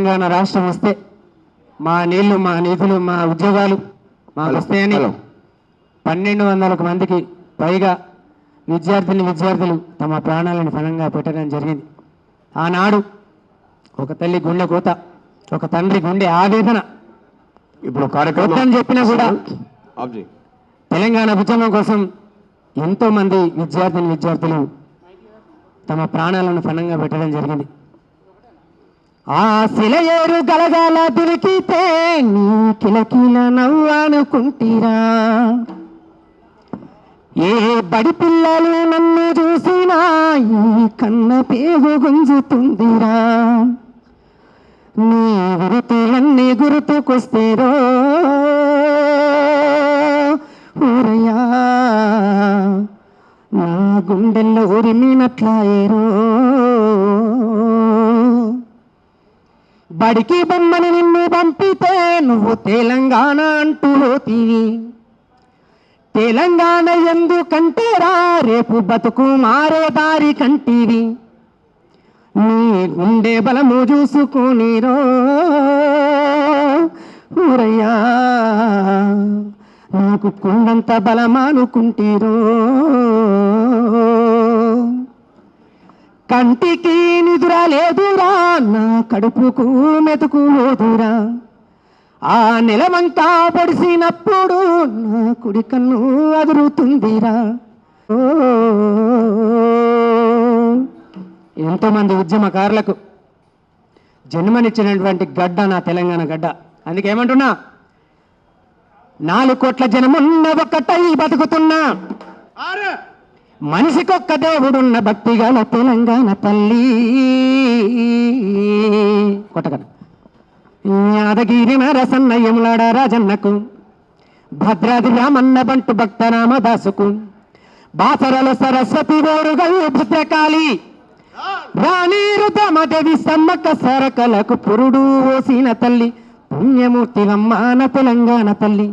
తెలంగాణ రాష్ట్రం వస్తే మా నీళ్లు, మా నిధులు, మా ఉద్యోగాలు మాకు వస్తాయని 1200 మందికి పైగా విద్యార్థులు తమ ప్రాణాలను ఫలంగా పెట్టడం జరిగింది. ఆనాడు ఒక తల్లి గుండె కోత, ఒక తండ్రి గుండె ఆవేదన. ఇప్పుడు కార్యక్రమం చెప్పినా కూడా తెలంగాణ ఉద్యమం కోసం ఎంతో మంది విద్యార్థులు తమ ప్రాణాలను ఫలంగా పెట్టడం జరిగింది. ఆ శిలయేరు గలగాల దురికితే నీ కిలకిల నవ్వానుకుంటీరా, ఏ బడి పిల్లలు నన్ను చూసినా ఈ కన్న పేగు గుంజుతుందిరా, నీ గురుతులన్నీ గుర్తుకొస్తేరో ఊరయ్యా, నా గుండెల్లో ఉరిమినట్లాయేరో. బడికి బొమ్మని నిన్ను పంపితే నువ్వు తెలంగాణ అంటూ పోతీవి, తెలంగాణ ఎందుకంటేరా రేపు బతుకు మారే దారి కంటివి, నీ గుండె బలము చూసుకునిరో ఊరయ్యా, నాకు కొండంత బలమానుకుంటీరో. కంటికి నిదురా లేదురా, నా కడుపుకు మెతుకు లేదురా, ఆ నెలవంక పొడిసినప్పుడు నా కుడి కన్ను అదురుతుందిరా. ఎంతోమంది ఉద్యమకారులకు జన్మనిచ్చినటువంటి గడ్డ నా తెలంగాణ గడ్డ. అందుకేమంటున్నా, 4 కోట్ల జనమున్న ఒక్కటై బతుకుతున్నా, మనిషికొక్క దేవుడున్న భక్తిగల తెలంగాణ తల్లి. కొట్టగన యాదగిరి నరసన్న యములాడ రాజన్నకు, భద్రాది రామన్న బంటు భక్త రామదాసుకు, బాసరల సరస్వతి ఓరుగల్ భద్రకాళి, రాణి రుద్రమదేవి సమ్మక్క సరకలకు పురుడు ఓసిన తల్లి, పుణ్యమూర్తివమ్మ నా తెలంగాణ తల్లి.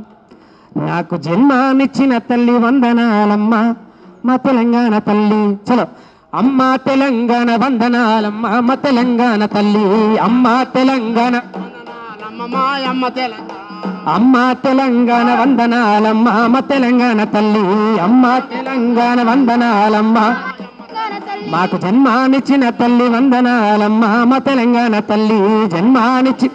నాకు జన్మనిచ్చిన తల్లి వందనాలమ్మ మా తెలంగాణ తల్లి. చలో అమ్మ తెలంగాణ వందనాలమ్మ మా తెలంగాణ తల్లి, అమ్మ తెలంగాణ అమ్మ తెలంగాణ వందనాలమ్మ మా తెలంగాణ తల్లి, అమ్మ తెలంగాణ వందనాలమ్మ. మాకు జన్మనిచ్చిన తల్లి వందనాలమ్మ మా తెలంగాణ తల్లి, జన్మనిచ్చి.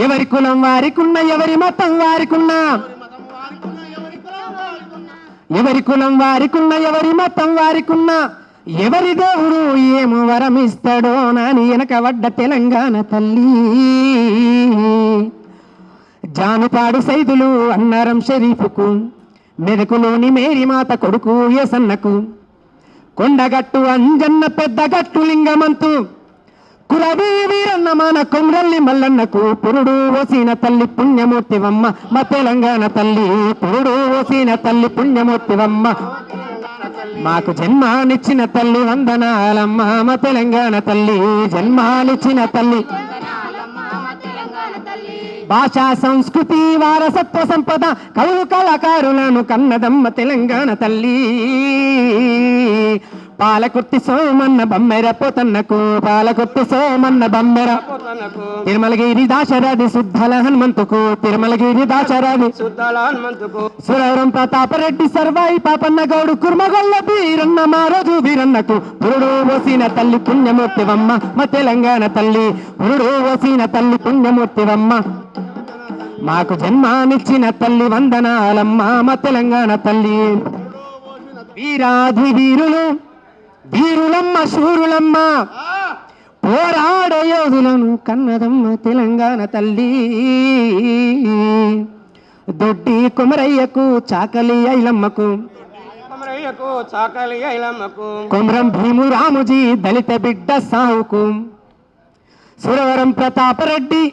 ఎవరి కులం వారికున్న, ఎవరి మతం వారికున్నా, ఎవరి కులం వారికున్న, ఎవరి మతం వారికున్నా, ఎవరి దేవుడు ఏమో వరమిస్తాడో నాని వెనకబడ్డ తెలంగాణ తల్లి. జానుపాడు సైదులు అన్నారం షరీఫుకు, మెదకులోని మేరీమాత కొడుకు ఏసన్నకు, కొండగట్టు అంజన్న పెద్దగట్టు లింగమంతు, కురవీ వీరన్న మన కొమ్రల్లి మల్లన్నకు, పురుడు ఓసిన తల్లి పుణ్యమూర్తివమ్మ మా తెలంగాణ తల్లి, పురుడు ఓసిన తల్లి పుణ్యమూర్తివమ్మ. మాకు జన్మనిచ్చిన తల్లి వందనాలమ్మ మా తెలంగాణ తల్లి, జన్మనిచ్చిన తల్లి. భాషా సంస్కృతి వారసత్వ సంపద కవులు కళాకారులను కన్నదమ్మ తెలంగాణ తల్లి. పాలకుర్తి సోమన్న బమ్మెర పోతన్నకు, పాలకుర్తి సోమన్న బమ్మెర పోతన్నకు, తిరుమలగిరి దాశరథి శుద్ధల హనుమంతుకు, తిరుమలగిరి దాశరథి శుద్ధల హనుమంతుకు, సురవరం ప్రతాపరెడ్డి సర్వాయి పాపన్న గౌడు, కుర్మగొల్ల వీరన్న మారోజు వీరన్నకు, పురుడు ఓసిన తల్లి పుణ్యమూర్తివమ్మ మా తెలంగాణ తల్లి, పురుడు ఓసిన తల్లి పుణ్యమూర్తివమ్మ. మాకు జన్మనిచ్చిన తల్లి వందనాలమ్మ మా తెలంగాణ తల్లి. వీరాధి వీరులు వీరులమ్మ శూరులమ్మ, పోరాడే యోధులను కన్నదమ్మ తెలంగాణ తల్లి. దొడ్డి కొమరయ్యకు చాకలి ఐలమ్మకు, కొమరం భీము రాముజీ దళిత బిడ్డ సావుకు, సురవరం ప్రతాపరెడ్డి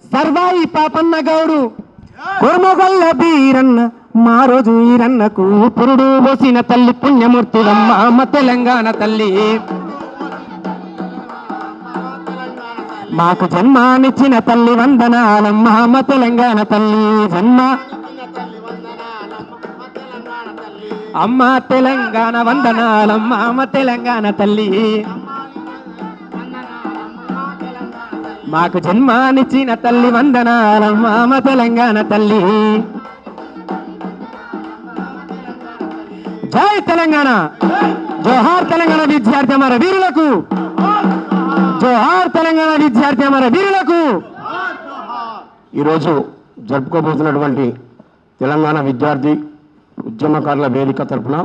సర్వాయి పాపన్న గౌడు, కుర్మగొల్ల బీరన్న మారోజు ఈరన్నకు, పురుడు పోసిన తల్లి పుణ్యమూర్తివమ్మ మా తెలంగాణ తల్లి. మాకు జన్మనిచ్చిన తల్లి వందనాలమ్మ మా తెలంగాణ తల్లి, జన్మ అమ్మ తెలంగాణ వందనాలమ్మ మా తెలంగాణ తల్లి. మాకు జన్మానిచ్చిన తల్లి వందనాలమ్మ మా తెలంగాణ తల్లి. జై తెలంగాణ, జోహార్ తెలంగాణ విద్యార్థి అమర వీరులకు, జోహార్ తెలంగాణ విద్యార్థి అమర వీరులకు. ఈరోజు జరుపుకోబోతున్నటువంటి తెలంగాణ విద్యార్థి ఉద్యమకారుల వేదిక తరఫున